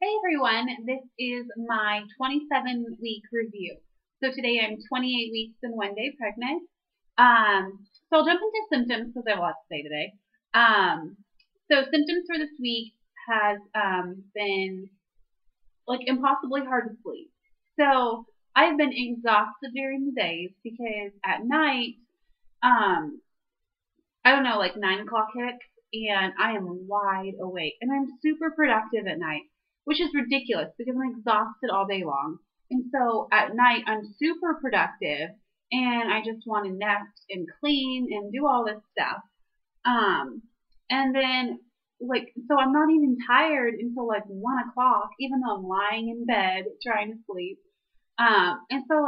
Hey everyone, this is my 27-week review. So today I'm 28 weeks and 1 day pregnant. So I'll jump into symptoms because I have a lot to say today. So symptoms for this week has been like impossibly hard to sleep. So I've been exhausted during the days because at night, um, I don't know, like 9 o'clock hits and I am wide awake and I'm super productive at night, which is ridiculous because I'm exhausted all day long. And so at night I'm super productive and I just want to nest and clean and do all this stuff. Um, and then so I'm not even tired until like 1 o'clock, even though I'm lying in bed trying to sleep. And so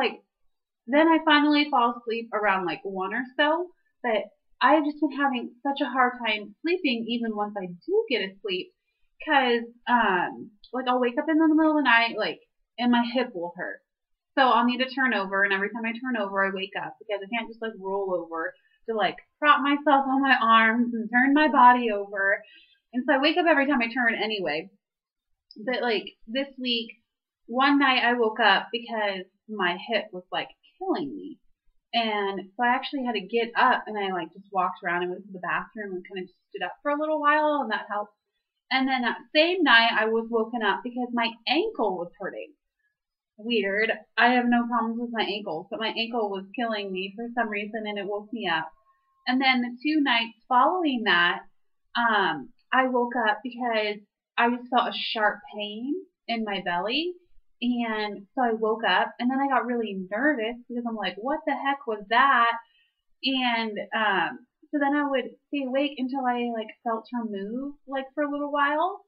then I finally fall asleep around like 1 or so, but I've just been having such a hard time sleeping even once I do get to sleep because I'll wake up in the middle of the night and my hip will hurt. So I'll need to turn over, and every time I turn over I wake up because I can't just roll over to prop myself on my arms and turn my body over. And so I wake up every time I turn anyway. But this week, one night I woke up because my hip was killing me. And so I actually had to get up and I just walked around and went to the bathroom and kind of stood up for a little while and that helped. And then that same night I was woken up because my ankle was hurting. Weird. I have no problems with my ankles, but my ankle was killing me for some reason and it woke me up. And then the 2 nights following that, I woke up because I just felt a sharp pain in my belly. And so I woke up and then I got really nervous because I'm like, what the heck was that? And so then I would stay awake until I felt her move for a little while.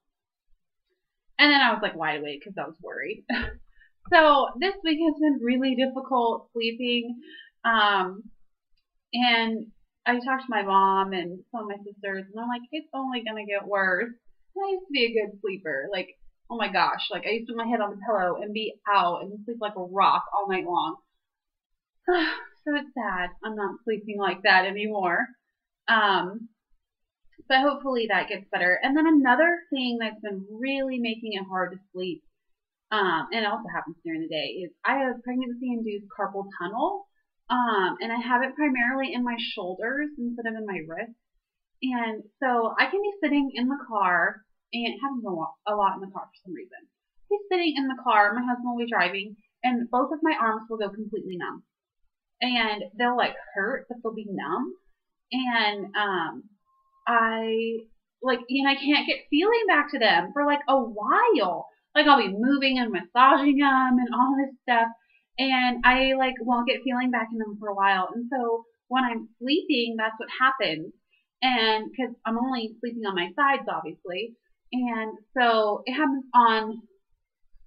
And then I was wide awake because I was worried. So this week has been really difficult sleeping. And I talked to my mom and some of my sisters and I'm like, it's only going to get worse. And I used to be a good sleeper. Oh my gosh, I used to put my head on the pillow and be out and sleep like a rock all night long. So it's sad I'm not sleeping like that anymore. But hopefully that gets better. And then another thing that's been really making it hard to sleep, and it also happens during the day, is I have pregnancy-induced carpal tunnel. And I have it primarily in my shoulders instead of in my wrists. And so I can be sitting in the car, and it happens a lot in the car for some reason. I'll be sitting in the car, my husband will be driving, and both of my arms will go completely numb. And they'll hurt, but they'll be numb. And I can't get feeling back to them for a while. I'll be moving and massaging them and all this stuff. And I won't get feeling back in them for a while. And so when I'm sleeping, that's what happens. And because I'm only sleeping on my sides, obviously. And so it happens on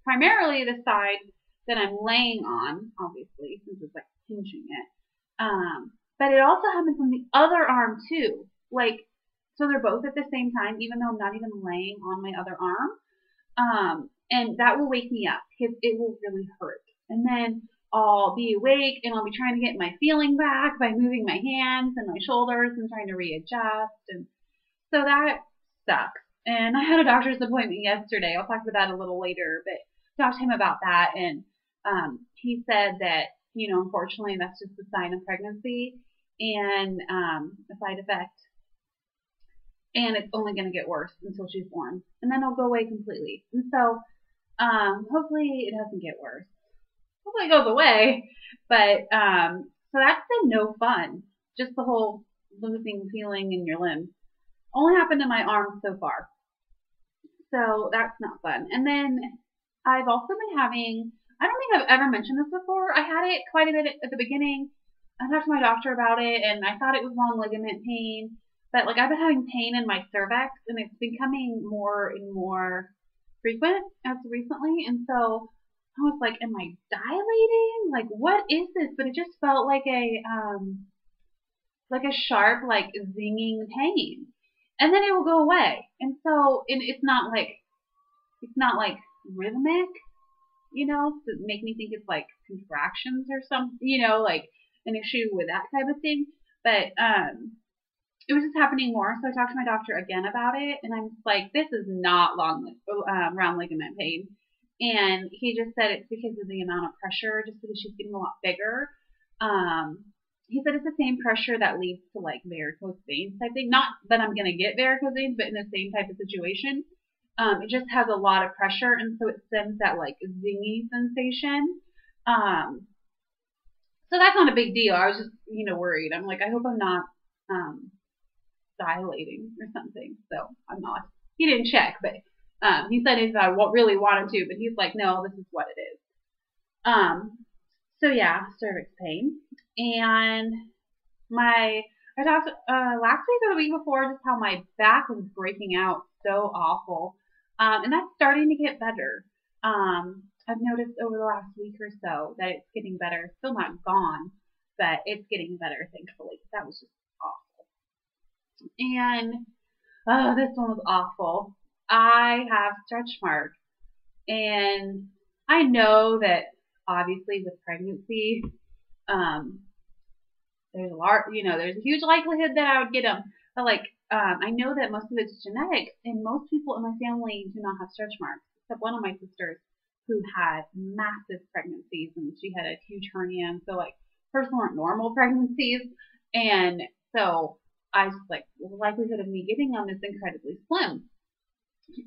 primarily the side that I'm laying on, obviously, since it's pinching it. But it also happens on the other arm too. So they're both at the same time, even though I'm not even laying on my other arm. And that will wake me up because it will really hurt. And then I'll be awake and I'll be trying to get my feeling back by moving my hands and my shoulders and trying to readjust. And so that sucks. And I had a doctor's appointment yesterday. I'll talk about that a little later, but talked to him about that. And he said that, unfortunately, that's just a sign of pregnancy and a side effect. And it's only going to get worse until she's born. And then it'll go away completely. And so hopefully it doesn't get worse. Hopefully it goes away. But so that's been no fun. Just the whole losing feeling in your limbs. Only happened to my arms so far. So that's not fun. And then I've also been having, I don't think I've ever mentioned this before. I had it quite a bit at the beginning. I talked to my doctor about it and I thought it was long ligament pain. But I've been having pain in my cervix and it's becoming more and more frequent as recently. And so I was am I dilating? What is this? But it just felt like a sharp, zinging pain. And then it will go away. And so it's not rhythmic, to make me think it's contractions or something, an issue with that type of thing. But it was just happening more. So I talked to my doctor again about it, and I'm just like, this is not round ligament pain. And he just said it's because of the amount of pressure, just because she's getting a lot bigger. He said it's the same pressure that leads to like varicose veins type thing. Not that I'm gonna get varicose veins, but in the same type of situation. It just has a lot of pressure, and so it sends that like zingy sensation. So that's not a big deal. I was just, worried. I'm like, I hope I'm not dilating or something. So I'm not. He didn't check, but he said if I really wanted to, but he's like, no, this is what it is. So yeah, cervix pain. And I talked last week or the week before just how my back was breaking out so awful. And that's starting to get better. I've noticed over the last week or so that it's getting better. It's still not gone, but it's getting better, thankfully. That was just awful. And this one was awful. I have stretch marks. And I know that obviously with pregnancy, there's a huge likelihood that I would get them. But I know that most of it's genetic, and most people in my family do not have stretch marks, except one of my sisters who had massive pregnancies, and she had a huge hernia, and so hers weren't normal pregnancies, and so I was like, the likelihood of me getting them is incredibly slim.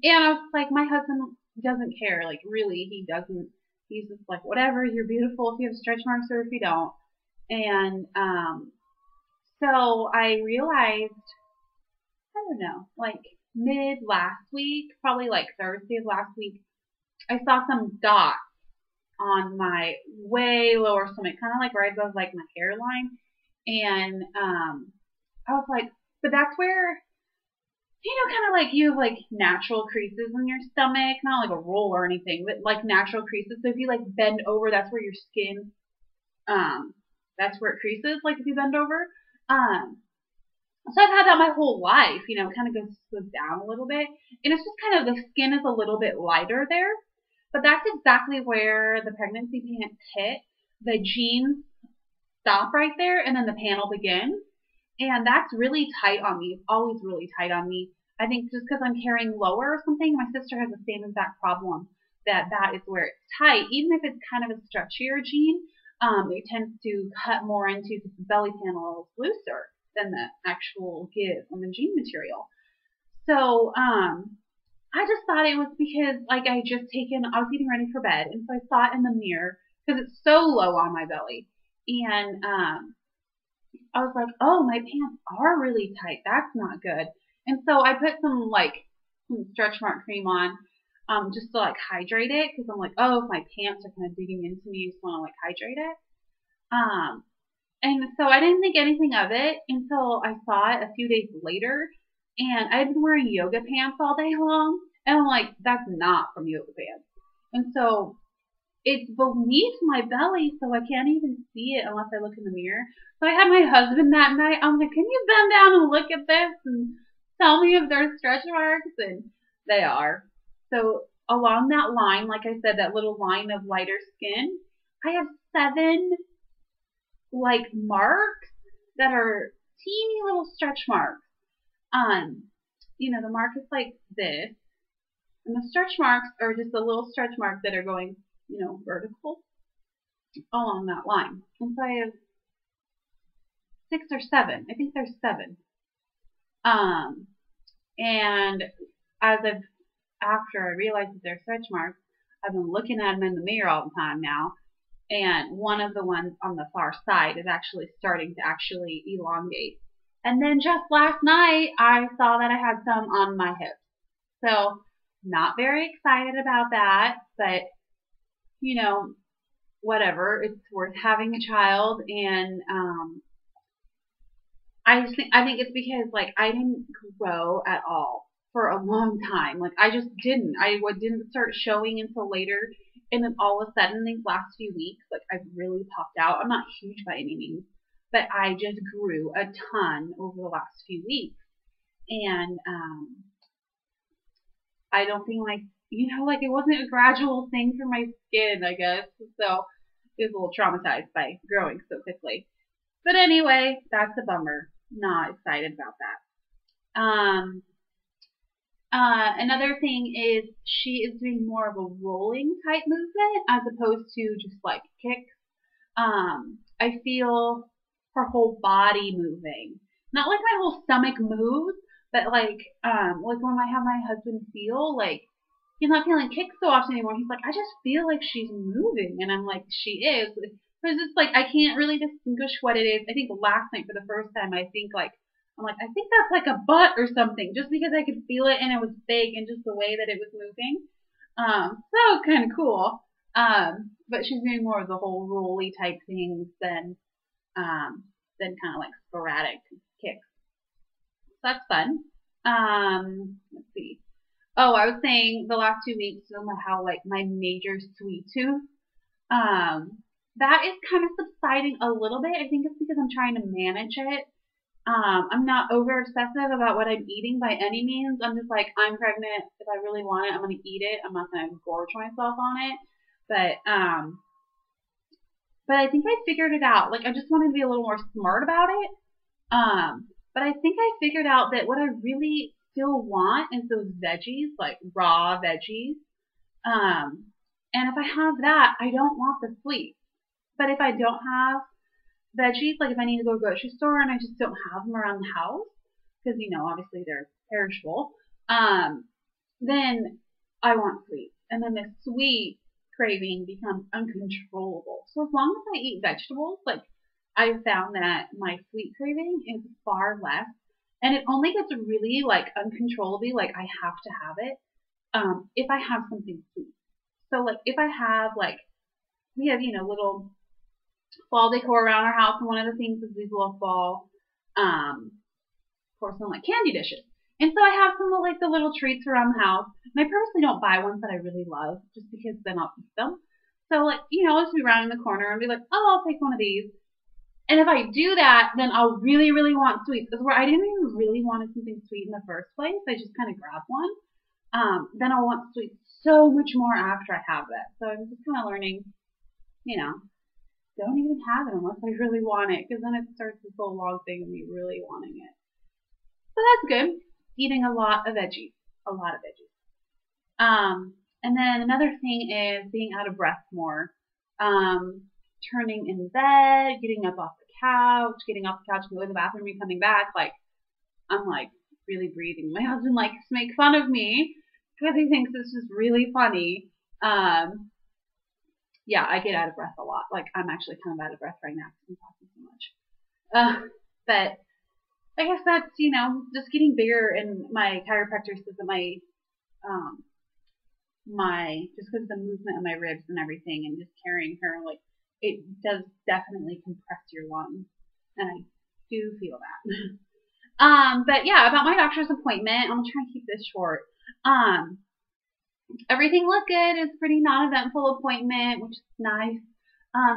And I was like, my husband doesn't care, really, he doesn't. He's just like, whatever, you're beautiful if you have stretch marks or if you don't. And so I realized, I don't know, mid last week, probably Thursday of last week, I saw some dots on my way lower stomach, kind of right above my hairline. And I was like, but that's where, kind of you have natural creases in your stomach, not a roll or anything, but natural creases. So if you bend over, that's where your skin, that's where it creases, if you bend over. So I've had that my whole life, it kind of goes down a little bit. And it's just kind of, the skin is a little bit lighter there. But that's exactly where the pregnancy pants hit. The jeans stop right there, and then the panel begins. And that's really tight on me. It's always really tight on me. I think just because I'm carrying lower or something, my sister has the same exact problem, that is where it's tight. Even if it's kind of a stretchier jean, it tends to cut more into, because the belly panel is looser than the actual give on the jean material. So, I just thought it was because I was getting ready for bed, and so I saw it in the mirror because it's so low on my belly. And, I was like, oh, my pants are really tight. That's not good. And so I put some stretch mark cream on, just to hydrate it, because I'm like, oh, if my pants are kind of digging into me, I just want to hydrate it. And so I didn't think anything of it until I saw it a few days later, and I had been wearing yoga pants all day long, and I'm like, that's not from yoga pants. And so it's beneath my belly, so I can't even see it unless I look in the mirror. So I had my husband that night. I'm like, can you bend down and look at this and tell me if there's stretch marks? And they are. So along that line, like I said, that little line of lighter skin, I have 7 marks that are teeny little stretch marks. The mark is like this, and the stretch marks are just a little stretch mark that are going, vertical along that line. And so I have 6 or 7. I think there's 7. And after I realized that they're stretch marks, I've been looking at them in the mirror all the time now. And one of the ones on the far side is actually starting to elongate. And then just last night, I saw that I had some on my hips. So, not very excited about that, but, whatever. It's worth having a child, and I think it's because, I didn't grow at all for a long time. I just didn't. I didn't start showing until later. And then all of a sudden, these last few weeks, I've really popped out. I'm not huge by any means, but I just grew a ton over the last few weeks. And I don't think it wasn't a gradual thing for my skin, I guess. So I was a little traumatized by growing so quickly. But anyway, that's a bummer. not excited about that. Another thing is she is doing more of a rolling type movement as opposed to just like kicks. I feel her whole body moving. Not like my whole stomach moves, but like when I have my husband feel, like, he's not feeling kicks so often anymore. He's like, I just feel like she's moving. And I'm like, she is. But it's just like, I can't really distinguish what it is. I think last night for the first time, I'm like, I think that's like a butt or something, just because I could feel it and it was big and just the way that it was moving. So kind of cool. But she's doing more of the whole rolly type things than kind of like sporadic kicks. So that's fun. Let's see. Oh, I was saying the last 2 weeks about how like my major sweet tooth, that is kind of subsiding a little bit. I think it's because I'm trying to manage it. I'm not over obsessive about what I'm eating by any means. I'm just like, I'm pregnant. If I really want it, I'm gonna eat it. I'm not gonna gorge myself on it. But I think I figured it out. Like, I just wanted to be a little more smart about it. But I think I figured out that what I really still want is those veggies, like raw veggies. And if I have that, I don't want the sweets. But if I don't have veggies, like if I need to go to the grocery store and I just don't have them around the house, because, you know, obviously they're perishable, then I want sweets. And then the sweet craving becomes uncontrollable. So as long as I eat vegetables, like, I've found that my sweet craving is far less. And it only gets really like uncontrollably, like I have to have it, if I have something sweet. So like if I have like, we have, you know, little fall decor around our house, and one of the things is these little fall porcelain like candy dishes. And so I have some of like the little treats around the house. And I purposely don't buy ones that I really love just because then I'll eat them. So like, you know, I'll just be rounding the corner and be like, oh, I'll take one of these. And if I do that, then I'll really, really want sweets. Because where I didn't even really want something sweet in the first place, I just kind of grabbed one. Then I'll want sweets so much more after I have that. So I'm just kind of learning, you know, don't even have it unless I really want it, because then it starts this whole long thing of me really wanting it. So that's good. Eating a lot of veggies. A lot of veggies. And then another thing is being out of breath more. Turning in bed, getting up off the couch, going to the bathroom and coming back, like, I'm like really breathing. My husband likes to make fun of me because he thinks this is really funny. Yeah, I get out of breath a lot. Like, I'm actually kind of out of breath right now because I'm talking so much. But I guess that's, you know, just getting bigger, and my chiropractor says that just because of the movement of my ribs and everything and just carrying her, like, it does definitely compress your lungs. And I do feel that. But yeah, about my doctor's appointment, I'm gonna try and keep this short. Everything looked good. It's a pretty non-eventful appointment, which is nice.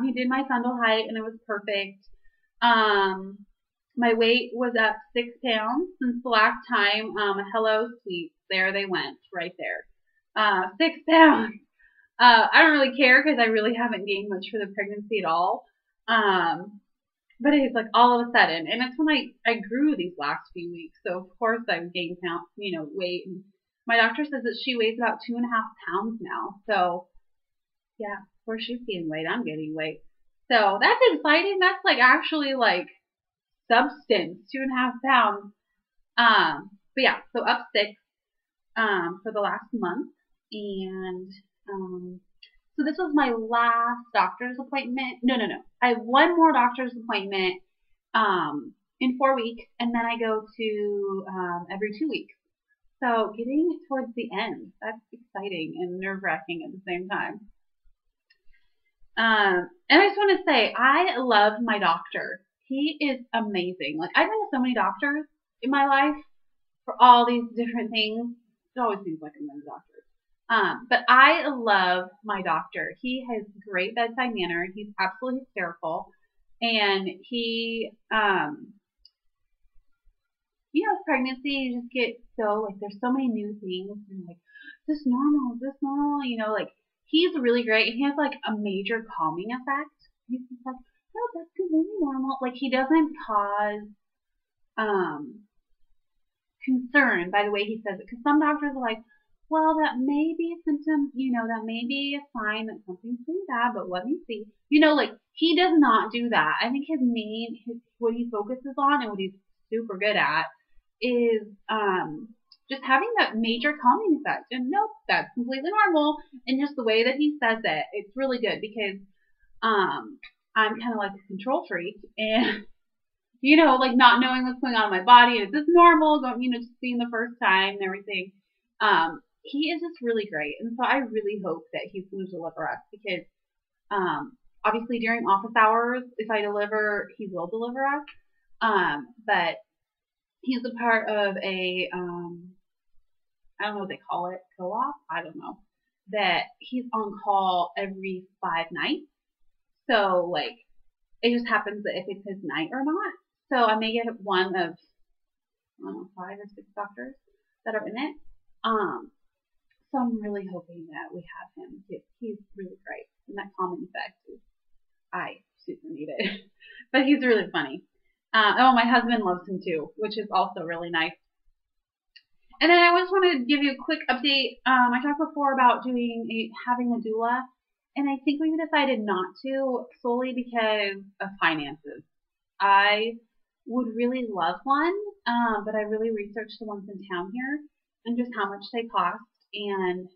He did my fundal height and it was perfect. My weight was up 6 pounds since the last time. Hello, sweets. There they went, right there. 6 pounds. I don't really care because I really haven't gained much for the pregnancy at all. But it's like all of a sudden, and it's when I grew these last few weeks. So of course I've gained weight. And my doctor says that she weighs about 2.5 pounds now. So yeah, of course she's gaining weight. I'm gaining weight. So that's exciting. That's like actually like substance, 2.5 pounds. But yeah, so up 6 for the last month, and so this was my last doctor's appointment. No. I have one more doctor's appointment in 4 weeks, and then I go to every 2 weeks. So getting towards the end, that's exciting and nerve-wracking at the same time. And I just want to say, I love my doctor. He is amazing. Like, I've been to so many doctors in my life for all these different things. It always seems like I'm in a doctor. But I love my doctor. He has great bedside manner. He's absolutely hysterical. And he, with pregnancy, you just get so, like, there's so many new things. And, like, is this normal? Is this normal? Like, he's really great. And he has, like, a major calming effect. He's just like, no, that's completely normal. Like, he doesn't cause concerned by the way he says it, because some doctors are like, well, that may be a symptom, that may be a sign that something's really bad, but let me see. Like he does not do that. I think what he focuses on and what he's super good at is just having that major calming effect. And nope, that's completely normal. And just the way that he says it, it's really good because I'm kind of like a control freak and like not knowing what's going on in my body. Is this normal? Going, just being the first time and everything. He is just really great. And so I really hope that he's going to deliver us because, obviously during office hours, if I deliver, he will deliver us. But he's a part of a, I don't know what they call it, co-op? I don't know. That he's on call every 5 nights. So, like, it just happens that if it's his night or not. So I may get one of, I don't know, 5 or 6 doctors that are in it. So I'm really hoping that we have him. He's really great. And that calming effect is, I super need it. But he's really funny. My husband loves him too, which is also really nice. And then I just wanted to give you a quick update. I talked before about having a doula. And I think we decided not to solely because of finances. I would really love one, but I really researched the ones in town here and just how much they cost. And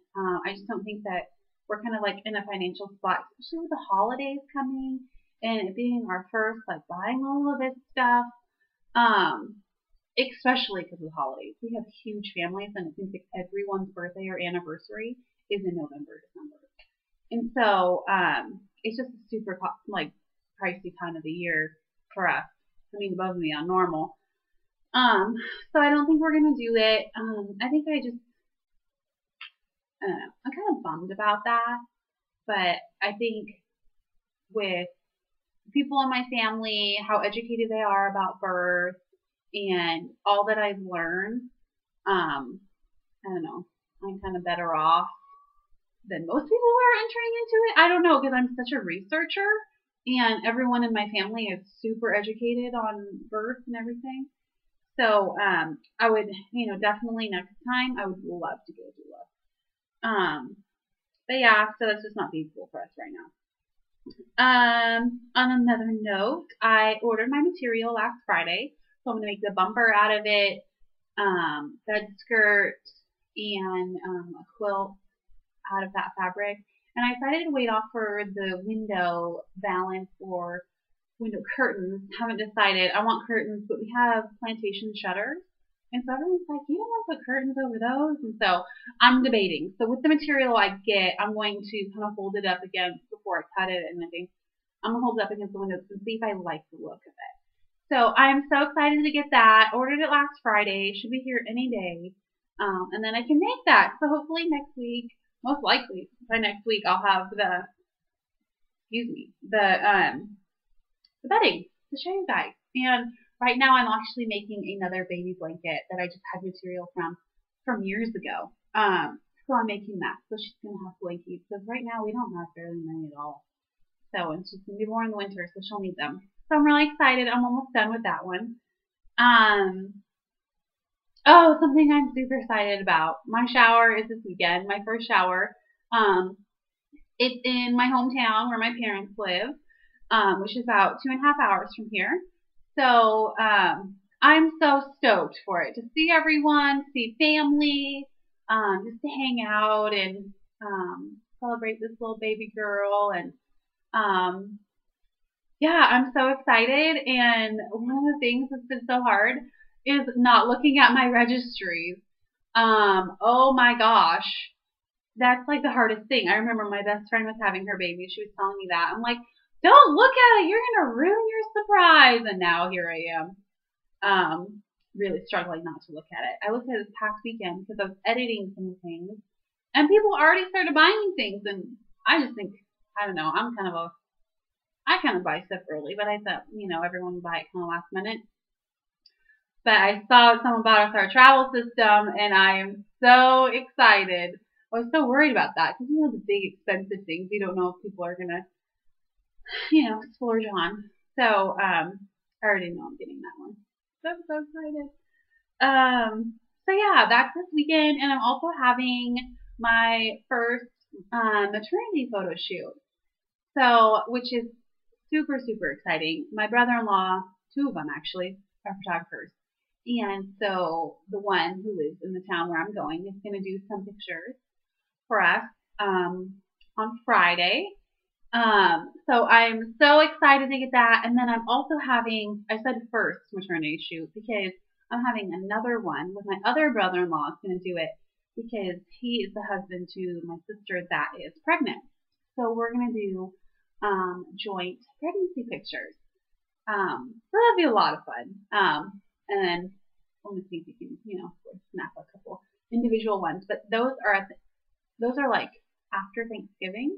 I just don't think that we're kind of like in a financial spot, especially with the holidays coming and it being our first, like buying all of this stuff. Especially because of the holidays. We have huge families and it seems like everyone's birthday or anniversary is in November, December. And so, it's just a super, like, pricey time of the year for us. I mean, above and beyond normal. So I don't think we're going to do it. I think I don't know. I'm kind of bummed about that. But I think with people in my family, how educated they are about birth, and all that I've learned, I don't know. I'm kind of better off than most people who are entering into it. I don't know, because I'm such a researcher and everyone in my family is super educated on birth and everything. So I would, definitely next time I would love to go doula. But yeah, so that's just not feasible for us right now. On another note, I ordered my material last Friday, so I'm gonna make the bumper out of it, bed skirt, and a quilt out of that fabric. And I decided to wait off for the window valance or window curtains. Haven't decided. I want curtains, but we have plantation shutters. And so everyone's like, you don't want to put curtains over those? And so I'm debating. So with the material I get, I'm going to kind of hold it up against, before I cut it and everything, I'm going to hold it up against the windows and see if I like the look of it. So I'm so excited to get that. Ordered it last Friday. Should be here any day. And then I can make that. So hopefully next week, most likely by next week, I'll have the bedding to show you guys. And right now I'm actually making another baby blanket that I just had material from years ago. So I'm making that. So she's going to have blankies. Because right now we don't have very many at all. So it's just going to be more in the winter, so she'll need them. So I'm really excited. I'm almost done with that one. Oh, something I'm super excited about. My shower is this weekend, my first shower. It's in my hometown where my parents live, which is about 2.5 hours from here. So I'm so stoked for it, to see everyone, see family, just to hang out and celebrate this little baby girl. And yeah, I'm so excited. And one of the things that's been so hard is not looking at my registries. Oh my gosh. That's like the hardest thing. I remember my best friend was having her baby. She was telling me that. I'm like, don't look at it. You're going to ruin your surprise. And now here I am, really struggling not to look at it. I looked at it this past weekend because I was editing some things. And people already started buying things. And I just think, I don't know, I kind of buy stuff early. But I thought, everyone would buy it kind of last minute. But I saw someone bought us our travel system, and I am so excited. I was so worried about that because the big expensive things you don't know if people are gonna, splurge on. So I already know I'm getting that one. so excited. So yeah, that's this weekend, and I'm also having my first maternity photo shoot. So, which is super, super exciting. My brother-in-law, two of them actually, are photographers. And so the one who lives in the town where I'm going is going to do some pictures for us on Friday. So I'm so excited to get that. And then I'm also having, I said first maternity shoot because I'm having another one with my other brother-in-law is going to do it because he is the husband to my sister that is pregnant. So we're going to do joint pregnancy pictures. So that'll be a lot of fun. And then let me see if you can, snap a couple individual ones. But those are like after Thanksgiving.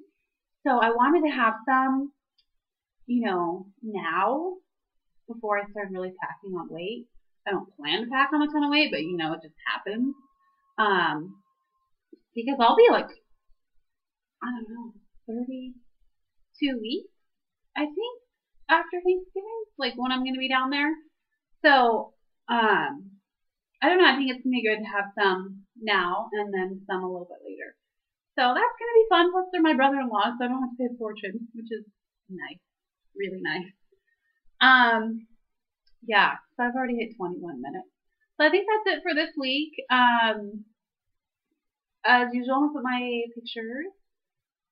So I wanted to have some, now before I start really packing on weight. I don't plan to pack on a ton of weight, but it just happens. Because I'll be like, I don't know, 32 weeks, I think, after Thanksgiving, like when I'm going to be down there. So, I don't know. I think it's going to be good to have some now and then some a little bit later. So that's going to be fun. Plus, they're my brother-in-law, so I don't have to pay a fortune, which is nice. Really nice. Yeah, so I've already hit 21 minutes. So I think that's it for this week. As usual, I'm going to put my pictures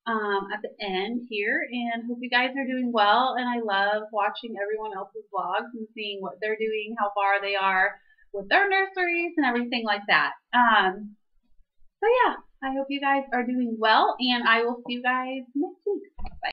at the end here, and hope you guys are doing well. And I love watching everyone else's vlogs and seeing what they're doing, how far they are with their nurseries and everything like that. So yeah, I hope you guys are doing well, and I will see you guys next week. Bye.